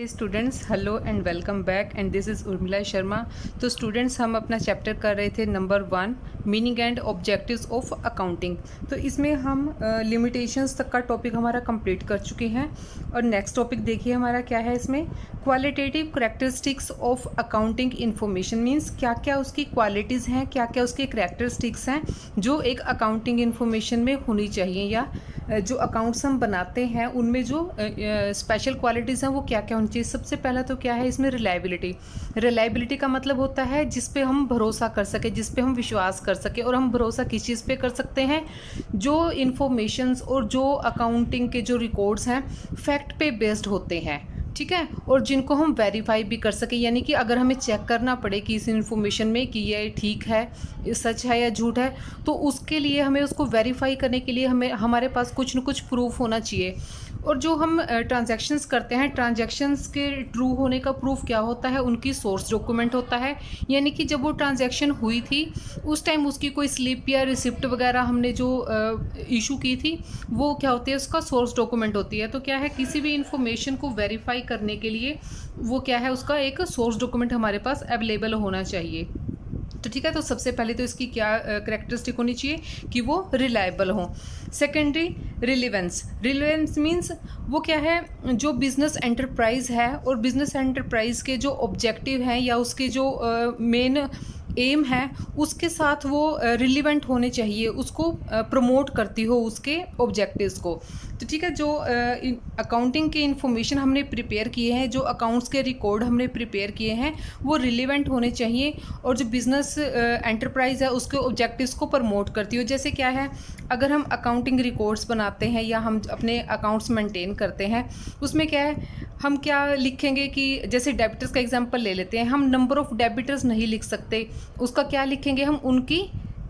Students, hello and welcome back and this is Urmila Sharma. तो students, हम अपना चैप्टर कर रहे थे number 1, meaning and objectives of accounting. तो इसमें हम लिमिटेशंस तक का टॉपिक हमारा कंप्लीट कर चुके हैं। और नेक्स्ट टॉपिक देखिए हमारा क्या है इसमें, qualitative characteristics of accounting information. Means क्या क्या उसकी क्वालिटीज़ हैं, क्या क्या उसके करैक्टरिस्टिक्स हैं जो एक अकाउंटिंग इन्फॉर्मेशन में होनी चाहिए, या जो अकाउंट्स हम बनाते हैं उनमें जो स्पेशल क्वालिटीज़ हैं वो क्या क्या होनी चाहिए। सबसे पहला तो क्या है इसमें, रिलायबिलिटी। रिलायबिलिटी का मतलब होता है जिस पे हम भरोसा कर सके, जिस पे हम विश्वास कर सके। और हम भरोसा किस चीज़ पे कर सकते हैं, जो इन्फॉर्मेशंस और जो अकाउंटिंग के जो रिकॉर्ड्स हैं फैक्ट पे बेस्ड होते हैं, ठीक है, और जिनको हम वेरीफाई भी कर सके। यानी कि अगर हमें चेक करना पड़े कि इस इन्फॉर्मेशन में कि ये ठीक है, ये सच है या झूठ है, तो उसके लिए हमें उसको वेरीफाई करने के लिए हमारे पास कुछ न कुछ प्रूफ होना चाहिए। और जो हम ट्रांजैक्शंस करते हैं, ट्रांजैक्शंस के ट्रू होने का प्रूफ क्या होता है, उनकी सोर्स डॉक्यूमेंट होता है। यानी कि जब वो ट्रांजैक्शन हुई थी उस टाइम उसकी कोई स्लिप या रिसिप्ट वगैरह हमने जो इशू की थी वो क्या होती है, उसका सोर्स डॉक्यूमेंट होती है। तो क्या है, किसी भी इंफॉर्मेशन को वेरीफाई करने के लिए वो क्या है, उसका एक सोर्स डॉक्यूमेंट हमारे पास अवेलेबल होना चाहिए। तो ठीक है, तो सबसे पहले तो इसकी क्या करैक्टरिस्टिक होनी चाहिए कि वो रिलायबल हो। Secondary, relevance. रिलेवेंस मीन्स वो क्या है, जो बिजनेस एंटरप्राइज है और बिजनेस एंटरप्राइज के जो ऑब्जेक्टिव हैं या उसके जो मेन एम है उसके साथ वो रिलीवेंट होने चाहिए, उसको प्रमोट करती हो उसके ऑब्जेक्टिव्स को। तो ठीक है, जो अकाउंटिंग की इन्फॉर्मेशन हमने प्रिपेयर किए हैं, जो अकाउंट्स के रिकॉर्ड हमने प्रिपेयर किए हैं वो रिलेवेंट होने चाहिए और जो बिज़नेस एंटरप्राइज है उसके ऑब्जेक्टिव्स को प्रमोट करती हो। जैसे क्या है, अगर हम अकाउंटिंग रिकॉर्ड्स बनाते हैं या हम अपने अकाउंट्स मेंटेन करते हैं, उसमें क्या है, हम क्या लिखेंगे कि जैसे डेबिटर्स का एग्जांपल ले लेते हैं, हम नंबर ऑफ़ डेबिटर्स नहीं लिख सकते। उसका क्या लिखेंगे, हम उनकी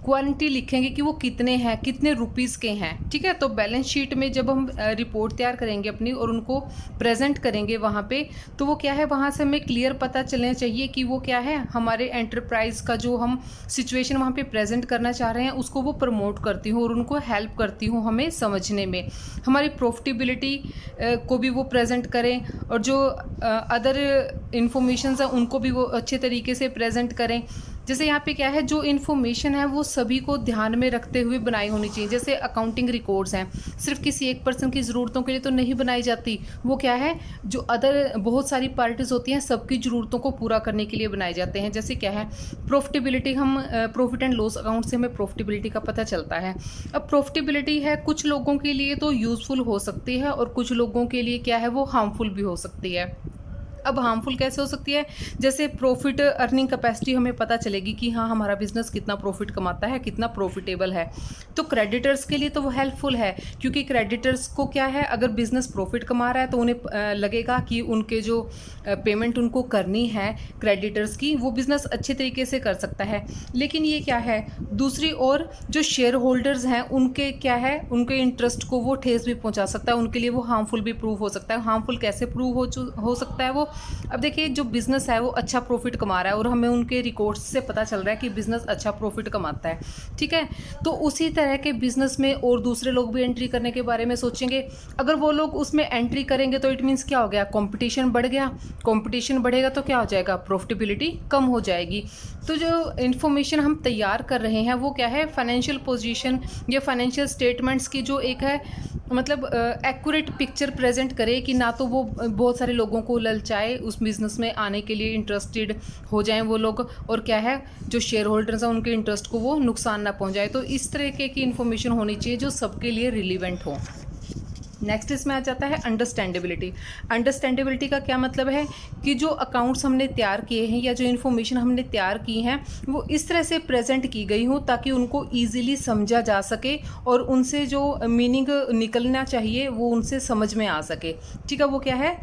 क्वांटिटी लिखेंगे कि वो कितने हैं, कितने रुपीज़ के हैं। ठीक है, तो बैलेंस शीट में जब हम रिपोर्ट तैयार करेंगे अपनी और उनको प्रेजेंट करेंगे वहाँ पे, तो वो क्या है, वहाँ से हमें क्लियर पता चलना चाहिए कि वो क्या है, हमारे एंटरप्राइज का जो हम सिचुएशन वहाँ पे प्रेजेंट करना चाह रहे हैं उसको वो प्रमोट करती हूँ और उनको हेल्प करती हूँ हमें समझने में। हमारी प्रॉफिटेबिलिटी को भी वो प्रेजेंट करें और जो अदर इंफॉर्मेशंस हैं उनको भी वो अच्छे तरीके से प्रेजेंट करें। जैसे यहाँ पे क्या है, जो इन्फॉर्मेशन है वो सभी को ध्यान में रखते हुए बनाई होनी चाहिए। जैसे अकाउंटिंग रिकॉर्ड्स हैं, सिर्फ किसी एक पर्सन की ज़रूरतों के लिए तो नहीं बनाई जाती, वो क्या है, जो अदर बहुत सारी पार्टीज होती हैं सबकी ज़रूरतों को पूरा करने के लिए बनाए जाते हैं। जैसे क्या है, प्रॉफिटेबिलिटी, हम प्रॉफिट एंड लॉस अकाउंट से हमें प्रॉफिटेबिलिटी का पता चलता है। अब प्रॉफिटेबिलिटी है कुछ लोगों के लिए तो यूज़फुल हो सकती है और कुछ लोगों के लिए क्या है, वो हार्मफुल भी हो सकती है। अब हार्मफुल कैसे हो सकती है, जैसे प्रॉफिट अर्निंग कैपेसिटी हमें पता चलेगी कि हाँ हमारा बिजनेस कितना प्रॉफिट कमाता है, कितना प्रॉफिटेबल है। तो क्रेडिटर्स के लिए तो वो हेल्पफुल है, क्योंकि क्रेडिटर्स को क्या है, अगर बिजनेस प्रॉफिट कमा रहा है तो उन्हें लगेगा कि उनके जो पेमेंट उनको करनी है क्रेडिटर्स की, वो बिज़नेस अच्छे तरीके से कर सकता है। लेकिन ये क्या है, दूसरी ओर जो शेयर होल्डर्स हैं उनके क्या है, उनके इंटरेस्ट को वो ठेस भी पहुंचा सकता है, उनके लिए वो हार्मफुल भी प्रूव हो सकता है। हार्मफुल कैसे प्रूव हो सकता है वो, अब देखिए, जो बिज़नेस है वो अच्छा प्रॉफिट कमा रहा है और हमें उनके रिकॉर्ड्स से पता चल रहा है कि बिज़नेस अच्छा प्रॉफिट कमाता है, ठीक है, तो उसी तरह के बिज़नेस में और दूसरे लोग भी एंट्री करने के बारे में सोचेंगे। अगर वो लोग उसमें एंट्री करेंगे तो इट मीन्स क्या हो गया, कंपटीशन बढ़ गया। कंपटीशन बढ़ेगा तो क्या हो जाएगा, प्रॉफिटेबिलिटी कम हो जाएगी। तो जो इन्फॉर्मेशन हम तैयार कर रहे हैं वो क्या है, फाइनेंशियल पोजीशन या फाइनेंशियल स्टेटमेंट्स की जो एक है, मतलब एक्यूरेट पिक्चर प्रेजेंट करे कि ना तो वो बहुत सारे लोगों को ललचाए उस बिज़नेस में आने के लिए, इंटरेस्टेड हो जाएं वो लोग, और क्या है, जो शेयर होल्डर्स हैं उनके इंटरेस्ट को वो नुकसान ना पहुंचाए। तो इस तरीके की इन्फॉर्मेशन होनी चाहिए जो सबके लिए रिलीवेंट हो। नेक्स्ट इसमें आ जाता है अंडरस्टैंडेबिलिटी। अंडरस्टैंडेबिलिटी का क्या मतलब है कि जो अकाउंट्स हमने तैयार किए हैं या जो इन्फॉर्मेशन हमने तैयार की हैं वो इस तरह से प्रेजेंट की गई हो ताकि उनको ईजिली समझा जा सके और उनसे जो मीनिंग निकलना चाहिए वो उनसे समझ में आ सके। ठीक है, वो क्या है,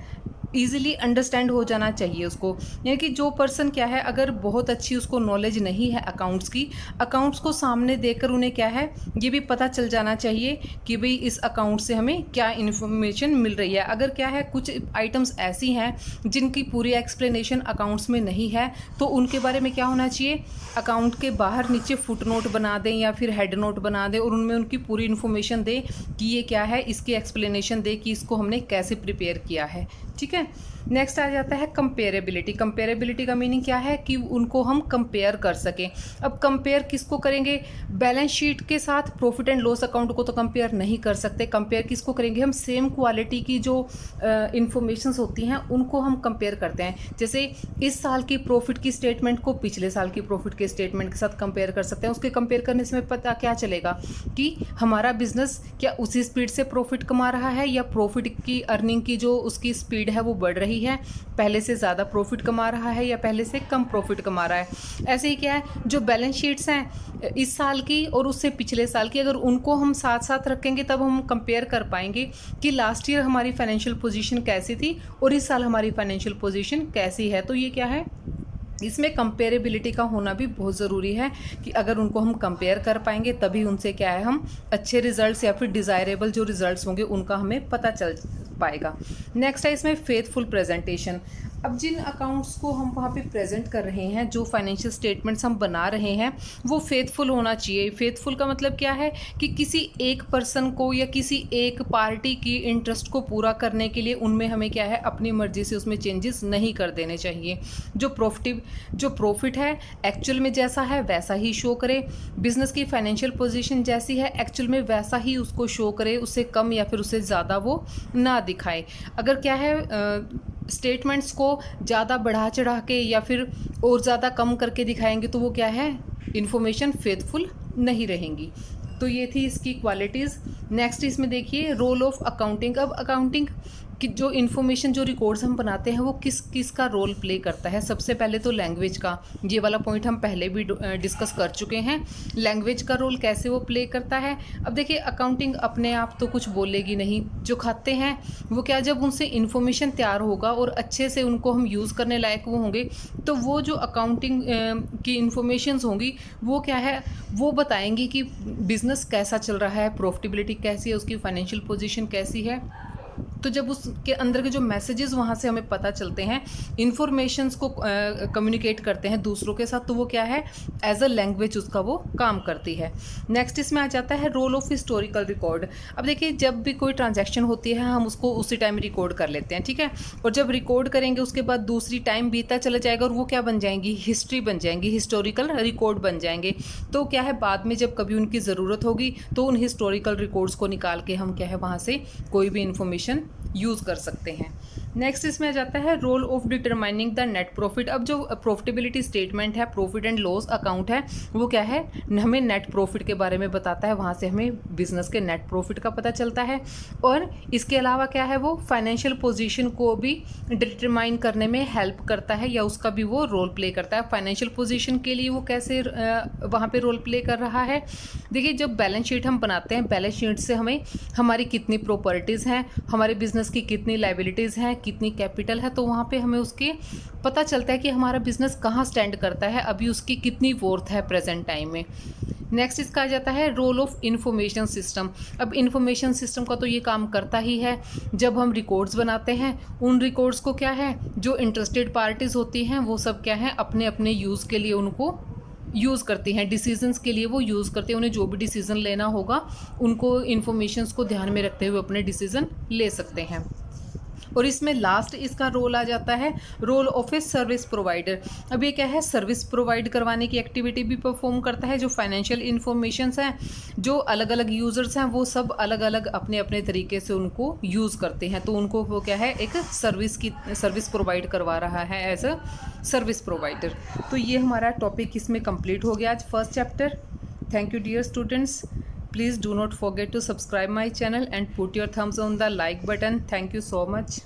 ईजिली अंडरस्टैंड हो जाना चाहिए उसको। यानी कि जो पर्सन क्या है, अगर बहुत अच्छी उसको नॉलेज नहीं है अकाउंट्स की, अकाउंट्स को सामने देखकर उन्हें क्या है, ये भी पता चल जाना चाहिए कि भाई इस अकाउंट से हमें क्या इन्फॉर्मेशन मिल रही है। अगर क्या है, कुछ आइटम्स ऐसी हैं जिनकी पूरी एक्सप्लेनेशन अकाउंट्स में नहीं है तो उनके बारे में क्या होना चाहिए, अकाउंट के बाहर नीचे फुट नोट बना दें या फिर हेड नोट बना दें और उनमें उनकी पूरी इन्फॉर्मेशन दें कि ये क्या है, इसकी एक्सप्लेनेशन दें कि इसको हमने कैसे प्रिपेयर किया है। ठीक है, नेक्स्ट आ जाता है कंपेरेबिलिटी। कंपेरेबिलिटी का मीनिंग क्या है कि उनको हम कंपेयर कर सकें। अब कंपेयर किसको करेंगे? बैलेंस शीट के साथ प्रॉफिट एंड लॉस अकाउंट को तो कंपेयर नहीं कर सकते। कंपेयर किसको करेंगे? हम सेम क्वालिटी की जो इंफॉर्मेशंस होती हैं उनको हम कंपेयर करते हैं। जैसे इस साल की प्रॉफिट की स्टेटमेंट को पिछले साल की प्रॉफिट के स्टेटमेंट के साथ कंपेयर कर सकते हैं। उसके कंपेयर करने से हमें पता क्या चलेगा कि हमारा बिजनेस क्या उसी स्पीड से प्रॉफिट कमा रहा है या प्रॉफिट की अर्निंग की जो उसकी स्पीड है वो बढ़ रही है, पहले से ज़्यादा प्रॉफिट कमा रहा है या पहले से कम प्रॉफिट कमा रहा है। ऐसे ही क्या है, जो बैलेंस शीट्स हैं इस साल की और उससे पिछले साल की, अगर उनको हम साथ साथ रखेंगे तब हम कंपेयर कर पाएंगे कि लास्ट ईयर हमारी फाइनेंशियल पोजीशन कैसी थी और इस साल हमारी फाइनेंशियल पोजीशन कैसी है। तो ये क्या है, इसमें कंपेरेबिलिटी का होना भी बहुत ज़रूरी है कि अगर उनको हम कंपेयर कर पाएंगे तभी उनसे क्या है हम अच्छे रिजल्ट्स या फिर डिज़ायरेबल जो रिजल्ट्स होंगे उनका हमें पता चल पाएगा। नेक्स्ट है इसमें फेथफुल प्रेजेंटेशन। अब जिन अकाउंट्स को हम वहाँ पे प्रेजेंट कर रहे हैं, जो फाइनेंशियल स्टेटमेंट्स हम बना रहे हैं, वो फेथफुल होना चाहिए। फेथफुल का मतलब क्या है कि किसी एक पर्सन को या किसी एक पार्टी की इंटरेस्ट को पूरा करने के लिए उनमें हमें क्या है अपनी मर्जी से उसमें चेंजेस नहीं कर देने चाहिए। जो प्रॉफिट है एक्चुअल में जैसा है वैसा ही शो करे, बिजनेस की फाइनेंशियल पोजीशन जैसी है एक्चुअल में वैसा ही उसको शो करे, उससे कम या फिर उससे ज़्यादा वो ना दिखाए। अगर क्या है स्टेटमेंट्स को ज़्यादा बढ़ा चढ़ा के या फिर और ज़्यादा कम करके दिखाएंगे तो वो क्या है इन्फॉर्मेशन फेथफुल नहीं रहेंगी। तो ये थी इसकी क्वालिटीज़। नेक्स्ट इसमें देखिए रोल ऑफ अकाउंटिंग। अब अकाउंटिंग कि जो इन्फॉर्मेशन जो रिकॉर्ड्स हम बनाते हैं वो किस का रोल प्ले करता है। सबसे पहले तो लैंग्वेज का, ये वाला पॉइंट हम पहले भी डिस्कस कर चुके हैं। लैंग्वेज का रोल कैसे वो प्ले करता है। अब देखिए अकाउंटिंग अपने आप तो कुछ बोलेगी नहीं, जो खाते हैं वो क्या, जब उनसे इन्फॉर्मेशन तैयार होगा और अच्छे से उनको हम यूज़ करने लायक वो होंगे तो वो जो अकाउंटिंग की इन्फॉर्मेशंस होंगी वो क्या है वो बताएंगी कि बिज़नेस कैसा चल रहा है, प्रॉफिटेबिलिटी कैसी है, उसकी फाइनेंशियल पोजीशन कैसी है। तो जब उसके अंदर के जो मैसेजेस वहाँ से हमें पता चलते हैं, इन्फॉर्मेशंस को कम्युनिकेट करते हैं दूसरों के साथ, तो वो क्या है एज अ लैंग्वेज उसका वो काम करती है। नेक्स्ट इसमें आ जाता है रोल ऑफ हिस्टोरिकल रिकॉर्ड। अब देखिए जब भी कोई ट्रांजैक्शन होती है हम उसको उसी टाइम रिकॉर्ड कर लेते हैं, ठीक है, और जब रिकॉर्ड करेंगे उसके बाद दूसरी टाइम बीता चला जाएगा और वो क्या बन जाएंगी, हिस्ट्री बन जाएंगी, हिस्टोरिकल रिकॉर्ड बन जाएंगे। तो क्या है बाद में जब कभी उनकी ज़रूरत होगी तो उन हिस्टोरिकल रिकॉर्ड्स को निकाल के हम क्या है वहाँ से कोई भी इंफॉर्मेशन यूज़ कर सकते हैं। नेक्स्ट इसमें आ जाता है role of determining the net profit. अब जो प्रॉफिटेबिलिटी स्टेटमेंट है, प्रॉफिट एंड लॉस अकाउंट है, वो क्या है हमें नेट प्रॉफिट के बारे में बताता है, वहाँ से हमें बिजनेस के नेट प्रॉफिट का पता चलता है। और इसके अलावा क्या है वो फाइनेंशियल पोजीशन को भी डिटरमाइन करने में हेल्प करता है या उसका भी वो रोल प्ले करता है। फाइनेंशियल पोजीशन के लिए वो कैसे वहाँ पे रोल प्ले कर रहा है। देखिए जब बैलेंस शीट हम बनाते हैं, बैलेंस शीट से हमें हमारी कितनी प्रॉपर्टीज़ हैं, हमारे बिजनेस की कितनी लायबिलिटीज़ हैं, कितनी कैपिटल है, तो वहाँ पे हमें उसके पता चलता है कि हमारा बिजनेस कहाँ स्टैंड करता है, अभी उसकी कितनी वर्थ है प्रेजेंट टाइम में। नेक्स्ट इसका आ जाता है रोल ऑफ इंफॉर्मेशन सिस्टम। अब इंफॉर्मेशन सिस्टम का तो ये काम करता ही है, जब हम रिकॉर्ड्स बनाते हैं उन रिकॉर्ड्स को क्या है जो इंटरेस्टेड पार्टीज़ होती हैं वो सब क्या है अपने अपने यूज़ के लिए उनको यूज़ करती हैं, डिसीजंस के लिए वो यूज़ करते हैं। उन्हें जो भी डिसीज़न लेना होगा उनको इन्फॉर्मेशंस को ध्यान में रखते हुए अपने डिसीज़न ले सकते हैं। और इसमें लास्ट इसका रोल आ जाता है role of a service provider. अब ये क्या है सर्विस प्रोवाइड करवाने की एक्टिविटी भी परफॉर्म करता है। जो फाइनेंशियल इन्फॉर्मेशंस हैं, जो अलग अलग यूज़र्स हैं, वो सब अलग अलग अपने अपने तरीके से उनको यूज़ करते हैं, तो उनको वो क्या है एक सर्विस प्रोवाइड करवा रहा है एज अ सर्विस प्रोवाइडर। तो ये हमारा टॉपिक इसमें कंप्लीट हो गया आज first chapter. Thank you dear students. Please do not forget to subscribe my channel and put your thumbs on the like button. Thank you so much.